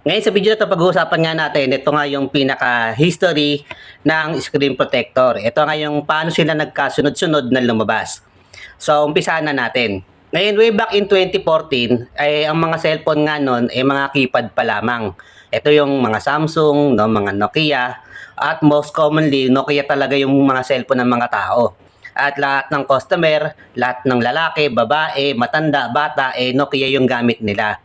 Ngayon sa video na 'to pag-uusapan nga natin, ito nga yung pinaka-history ng screen protector. Ito nga yung paano sila nagkasunod-sunod na lumabas. So, umpisahan na natin. Ngayon, way back in 2014, ay ang mga cellphone nga nun ay mga keypad pa lamang. Ito yung mga Samsung, no, mga Nokia, at most commonly, Nokia talaga yung mga cellphone ng mga tao. At lahat ng customer, lahat ng lalaki, babae, matanda, bata, Nokia yung gamit nila.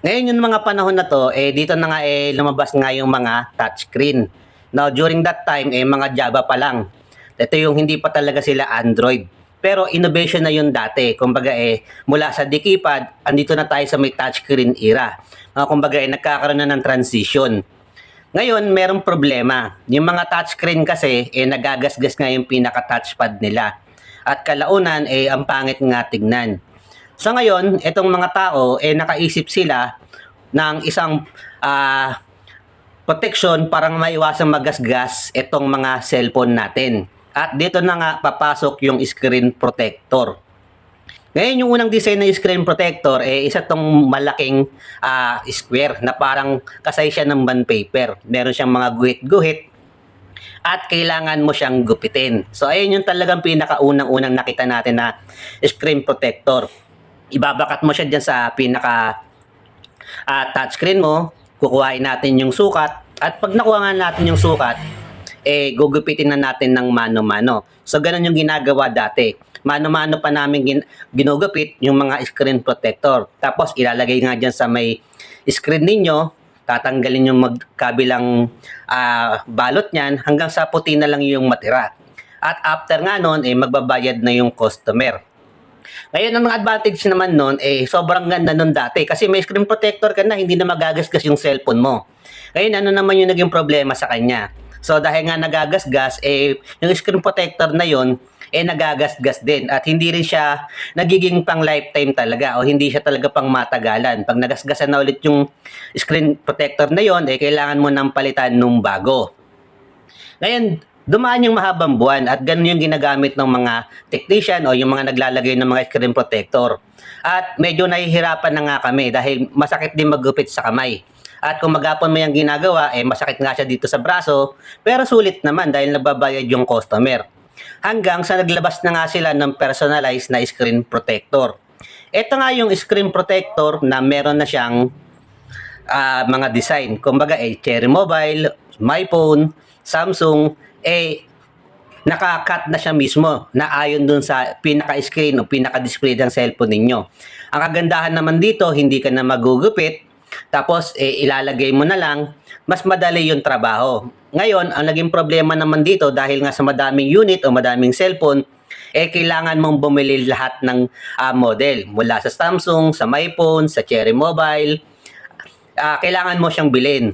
Ngayon yung mga panahon na to, dito na nga lumabas nga yung mga touchscreen. Now, during that time, mga Java pa lang. Ito yung hindi pa talaga sila Android. Pero innovation na yun dati. Kumbaga mula sa D-keypad, andito na tayo sa may touchscreen era. Kumbaga nagkakaroon na ng transition. Ngayon, merong problema. Yung mga touchscreen kasi, nagagasgas nga yung pinaka-touchpad nila. At kalaunan, ang pangit nga tignan. So ngayon, itong mga tao, nakaisip sila ng isang protection para maiwasang magasgas itong mga cellphone natin. At dito na nga papasok yung screen protector. Ngayon, yung unang design ng screen protector, isa tong malaking square na parang kasay siya ng bond paper. Meron siyang mga guhit-guhit at kailangan mo siyang gupitin. So, ayun yung talagang pinakaunang-unang nakita natin na screen protector. Ibabakat mo siya dyan sa pinaka touchscreen mo, kukuhain natin yung sukat, at pag nakuha nga natin yung sukat, gugupitin na natin ng mano-mano. So, ganun yung ginagawa dati. Mano-mano pa namin ginugupit yung mga screen protector. Tapos, ilalagay nga dyan sa may screen ninyo, tatanggalin yung magkabilang balot niyan hanggang sa puti na lang yung matira. At after nga nun, magbabayad na yung customer. Ngayon, ang mga advantage naman nun, sobrang ganda nun dati. Kasi may screen protector ka na, hindi na magagasgas yung cellphone mo. Ngayon, ano naman yung naging problema sa kanya? So, dahil nga nagagasgas, yung screen protector na yun, nagagasgas din. At hindi rin siya nagiging pang lifetime talaga o hindi siya talaga pang matagalan. Pag nagasgasan na ulit yung screen protector na yun, kailangan mo nang palitan nung bago. Ngayon, dumaan yung mahabang buwan at ganun yung ginagamit ng mga technician o yung mga naglalagay ng mga screen protector. At medyo nahihirapan na nga kami dahil masakit din maggupit sa kamay. At kung maghapon mo yung ginagawa, masakit nga siya dito sa braso, pero sulit naman dahil nababayad yung customer. Hanggang sa naglabas na nga sila ng personalized na screen protector. Ito nga yung screen protector na meron na siyang mga design. Kumbaga, Cherry Mobile, MyPhone, Samsung, naka-cut na siya mismo na ayon dun sa pinaka-screen o pinaka-display ng cellphone ninyo. Ang kagandahan naman dito, hindi ka na magugupit, tapos ilalagay mo na lang, mas madali yung trabaho. Ngayon, ang naging problema naman dito dahil nga sa madaming unit o madaming cellphone, kailangan mong bumili lahat ng model. Mula sa Samsung, sa MyPhone, sa Cherry Mobile, kailangan mo siyang bilhin.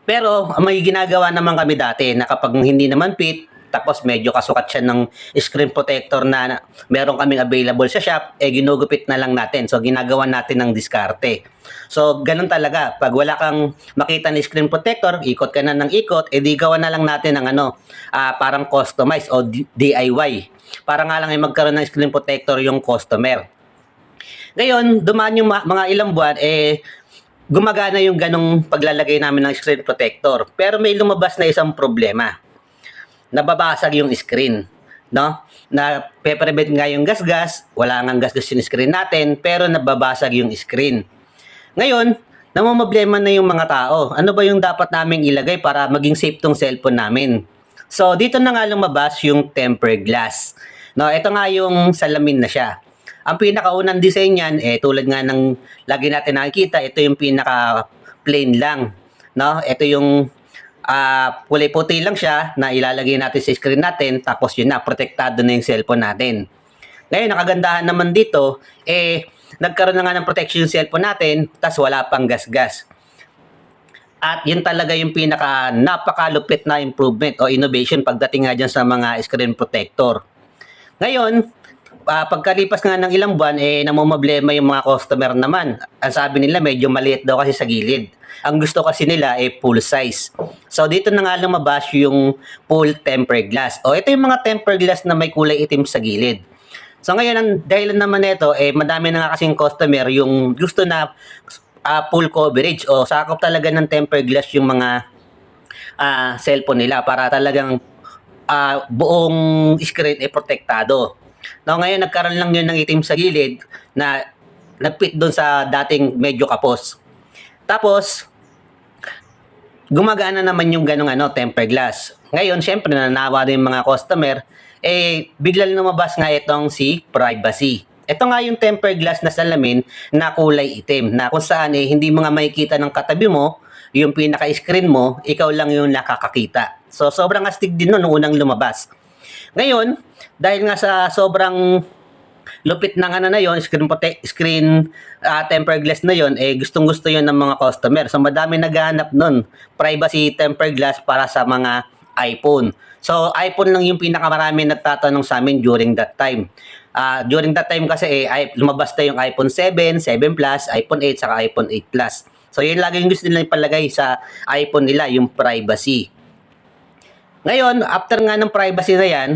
Pero may ginagawa naman kami dati na kapag hindi naman fit, tapos medyo kasukat siya ng screen protector na meron kaming available sa shop, ginugupit na lang natin. So, ginagawa natin ng diskarte. So, ganun talaga. Pag wala kang makita ng screen protector, ikot ka na ng ikot, di gawa na lang natin ng parang customize o DIY. Para nga lang magkaroon ng screen protector yung customer. Ngayon, dumaan yung mga ilang buwan, gumagana yung ganong paglalagay namin ng screen protector. Pero may lumabas na isang problema. Nababasag yung screen, no? Na pe-prevent nga yung gasgas, wala nga gasgas yung screen natin, pero nababasag yung screen. Ngayon, namomroblema na yung mga tao. Ano ba yung dapat naming ilagay para maging safe tong cellphone namin? So, dito na nga lumabas yung tempered glass. No, ito nga yung salamin na siya. Ang pinakaunang design niyan, tulad nga ng lagi natin nakikita, ito yung pinaka plain lang. No? Ito yung kulay puti lang siya na ilalagay natin sa screen natin, tapos yun na, protektado na yung cellphone natin. Ngayon, nakagandahan naman dito, nagkaroon na nga ng protection yung cellphone natin, tas wala pang gasgas. At yun talaga yung pinaka napakalupit na improvement o innovation pagdating nga dyan sa mga screen protector. Ngayon, pagkalipas nga ng ilang buwan, namomroblema yung mga customer naman. Ang sabi nila, medyo maliit daw kasi sa gilid. Ang gusto kasi nila full size. So, dito na nga lumabas yung full tempered glass. O, ito yung mga tempered glass na may kulay itim sa gilid. So, ngayon, ang dahilan naman nito, madami na nga kasing customer yung gusto na full coverage o sakop talaga ng tempered glass yung mga cellphone nila para talagang buong screen ay protektado. Now, ngayon nagkaroon lang yun ng itim sa gilid na nagpit doon sa dating medyo kapos. Tapos, gumagana naman yung ganong tempered glass. Ngayon, syempre, nanawa din yung mga customer, biglang lumabas nga itong si Privacy. Ito nga yung tempered glass na salamin na kulay itim, na kung saan hindi mo nga makikita ng katabi mo, yung pinaka-screen mo, ikaw lang yung nakakakita. So, sobrang astig din nun nung unang lumabas. Ngayon, dahil nga sa sobrang lupit ng na yon, screen tempered glass na yon, gustong-gusto yon ng mga customer. So madami naghahanap nun, privacy tempered glass para sa mga iPhone. So iPhone lang yung pinakamarami nagtatanong sa amin during that time. During that time kasi lumabas na yung iPhone 7, 7 Plus, iPhone 8, saka iPhone 8 Plus. So yun lagi yung gusto nila ipalagay sa iPhone nila, yung privacy. Ngayon, after nga ng privacy na yan,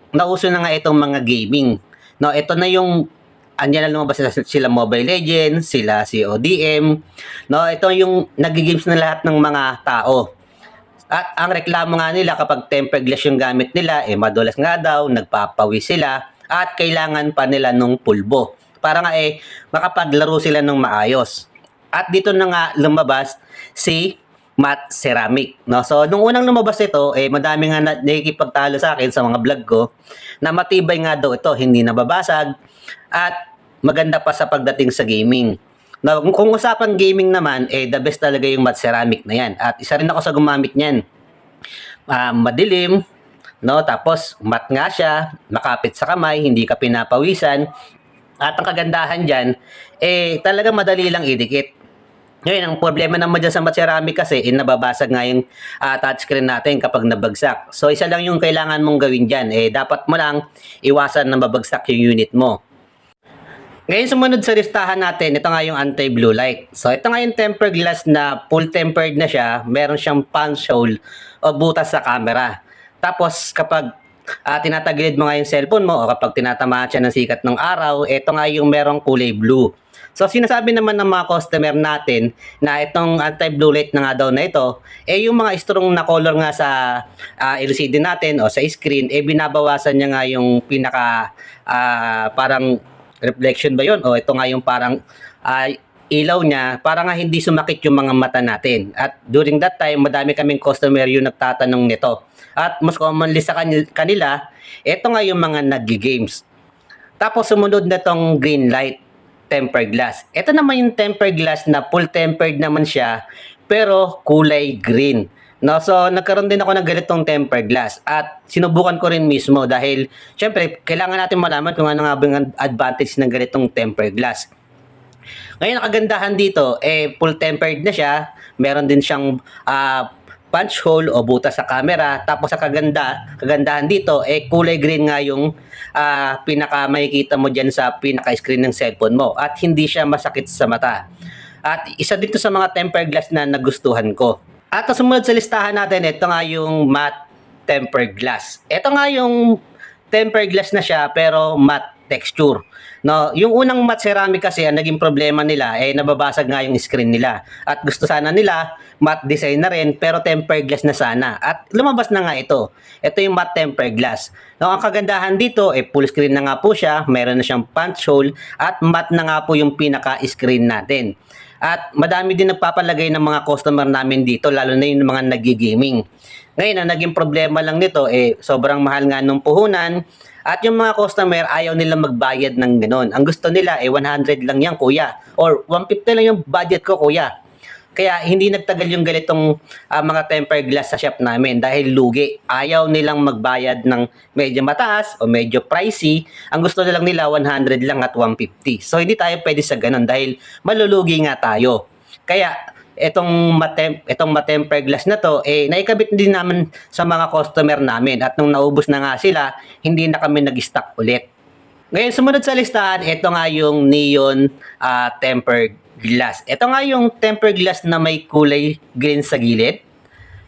nauso na nga itong mga gaming. No, ito na yung andyan na lumabas sila Mobile Legends, sila CODM. No, ito yung nag-games na lahat ng mga tao. At ang reklamo nga nila kapag tempered glass yung gamit nila, madulas nga daw, nagpapawis sila at kailangan pa nila nung pulbo para nga makapaglaro sila ng maayos. At dito na nga lumabas si matte ceramic, no? So nung unang lumabas ito, madami nga nakikipagtalo sa akin sa mga vlog ko na matibay nga daw ito, hindi nababasag at maganda pa sa pagdating sa gaming. Now, kung usapan gaming naman, the best talaga yung matte ceramic na yan. At isa rin ako sa gumamit niyan. Madilim, no? Tapos matte nga siya, makapit sa kamay, hindi ka pinapawisan. At ang kagandahan diyan, talaga madali lang idikit. Ngayon, ang problema naman dyan sa matte ceramic kasi, nababasag nga yung touchscreen natin kapag nabagsak. So, isa lang yung kailangan mong gawin dyan. Dapat mo lang iwasan na mabagsak yung unit mo. Ngayon, sumunod sa listahan natin, ito nga yung anti-blue light. So, ito nga yung tempered glass na full tempered na siya. Meron siyang punch hole o butas sa camera. Tapos, kapag tinatagilid mo nga yung cellphone mo o kapag tinatamaan siya ng sikat ng araw, ito nga yung merong kulay blue. So, sinasabi naman ng mga customer natin na itong anti-blue light na nga daw na ito, yung mga strong na color nga sa LCD natin o sa screen, binabawasan niya nga yung pinaka parang reflection ba yun? O ito nga yung parang ilaw niya para nga hindi sumakit yung mga mata natin. At during that time, madami kaming customer yung nagtatanong nito. At mas commonly sa kanila, ito nga yung mga nag-games. Tapos sumunod na tong green light tempered glass. Ito naman yung tempered glass na full tempered naman siya pero kulay green. No, so nagkaroon din ako ng ganitong tempered glass at sinubukan ko rin mismo dahil syempre kailangan natin malaman kung ano nga ang advantage ng ganitong tempered glass. Ngayon, ang kagandahan dito, full tempered na siya. Meron din siyang punch hole o butas sa camera. Tapos sa kagandahan dito, kulay green nga yung pinaka makikita mo dyan sa pinaka-screen ng cellphone mo. At hindi siya masakit sa mata. At isa dito sa mga tempered glass na nagustuhan ko. At sumunod sa listahan natin, ito nga yung matte tempered glass. Ito nga yung tempered glass na siya pero matte texture. No, yung unang matte ceramic kasi ang naging problema nila nababasag nga yung screen nila. At gusto sana nila matte design na rin pero tempered glass na sana. At lumabas na nga ito. Ito yung matte tempered glass. No, ang kagandahan dito full screen na nga po siya, meron na siyang punch hole at matte na nga po yung pinaka-screen natin. At madami din nagpapalagay ng mga customer namin dito lalo na yung mga nagi-gaming. Ngayon, ang naging problema lang nito sobrang mahal nga nung puhunan. At yung mga customer, ayaw nila magbayad ng gano'n. Ang gusto nila, 100 lang yan, kuya. Or 150 lang yung budget ko, kuya. Kaya hindi nagtagal yung ganitong mga tempered glass sa shop namin dahil lugi. Ayaw nilang magbayad ng medyo mataas o medyo pricey. Ang gusto nilang nila, 100 lang at 150. So, hindi tayo pwede sa gano'n dahil malulugi nga tayo. Kaya, itong tempered glass na to, naikabit din naman sa mga customer namin at nung naubos na nga sila, hindi na kami nag-stock ulit. Ngayon, sumunod sa listahan, ito nga yung neon tempered glass. Ito nga yung tempered glass na may kulay green sa gilid.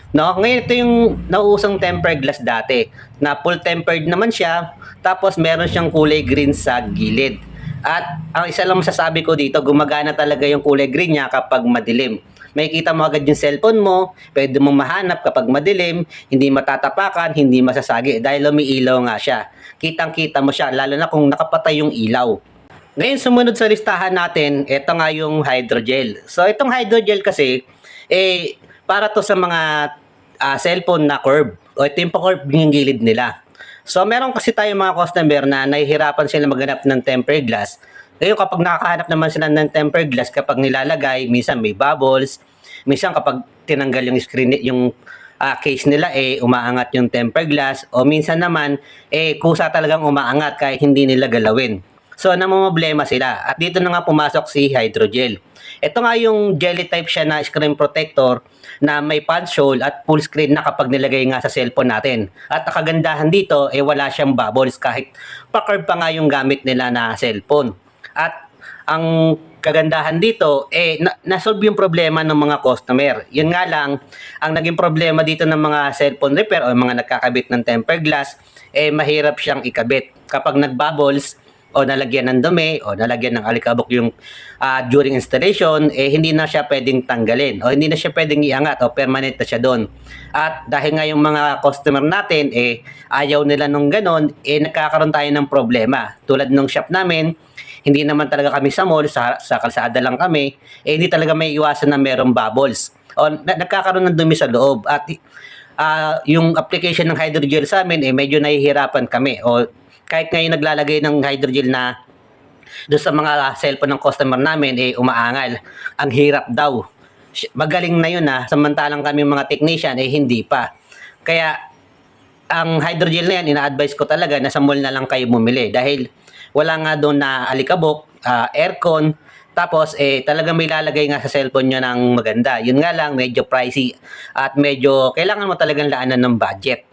No? Ngayon, ito yung nauusong tempered glass dati na full tempered naman siya, tapos meron siyang kulay green sa gilid. At ang isa lang masasabi ko dito, gumagana talaga yung kulay green niya kapag madilim. Makikita mo agad yung cellphone mo, pwede mong mahanap kapag madilim, hindi matatapakan, hindi masasagi dahil umiilaw nga siya. Kitang-kita mo siya, lalo na kung nakapatay yung ilaw. Ngayon, sumunod sa listahan natin, ito nga yung hydrogel. So, itong hydrogel kasi, para to sa mga cellphone na curve. O ito yung pa-curve yung gilid nila. So, meron kasi tayong mga customer na nahihirapan sila maghanap ng tempered glass. Ngayon, kapag nakakahanap naman sila ng tempered glass, kapag nilalagay, minsan may bubbles, minsan kapag tinanggal yung screen, yung case nila, umaangat yung tempered glass, o minsan naman, kusa talagang umaangat kahit hindi nila galawin. So, namumblema sila. At dito na nga pumasok si hydrogel. Ito nga yung jelly type siya na screen protector na may punch hole at full screen na kapag nilagay nga sa cellphone natin. At ang kagandahan dito, wala siyang bubbles kahit pa-curve pa nga yung gamit nila na cellphone. At ang kagandahan dito, nasolve yung problema ng mga customer. Yun nga lang, ang naging problema dito ng mga cellphone repair o mga nagkakabit ng tempered glass, mahirap siyang ikabit. Kapag nagbubbles, o nalagyan ng dumi o nalagyan ng alikabok yung during installation, hindi na siya pwedeng tanggalin o hindi na siya pwedeng iangat o permanent na siya doon. At dahil nga yung mga customer natin ayaw nila nung ganon, nagkakaroon tayo ng problema. Tulad nung shop namin, hindi naman talaga kami sa mall, sa kalsada lang kami, hindi talaga may iwasan na merong bubbles o nagkakaroon ng dumi sa loob. At yung application ng hydrogel sa amin, medyo nahihirapan kami o kahit ngayon naglalagay ng hydrogel na doon sa mga cellphone ng customer namin, umaangal. Ang hirap daw. Magaling na yun samantalang kami mga technician, hindi pa. Kaya, ang hydrogel na yan, ina-advise ko talaga na sa mall na lang kayo bumili dahil wala nga doon na alikabok, aircon, tapos talagang may lalagay nga sa cellphone nyo ng maganda. Yun nga lang, medyo pricey at medyo kailangan mo talagang laanan ng budget.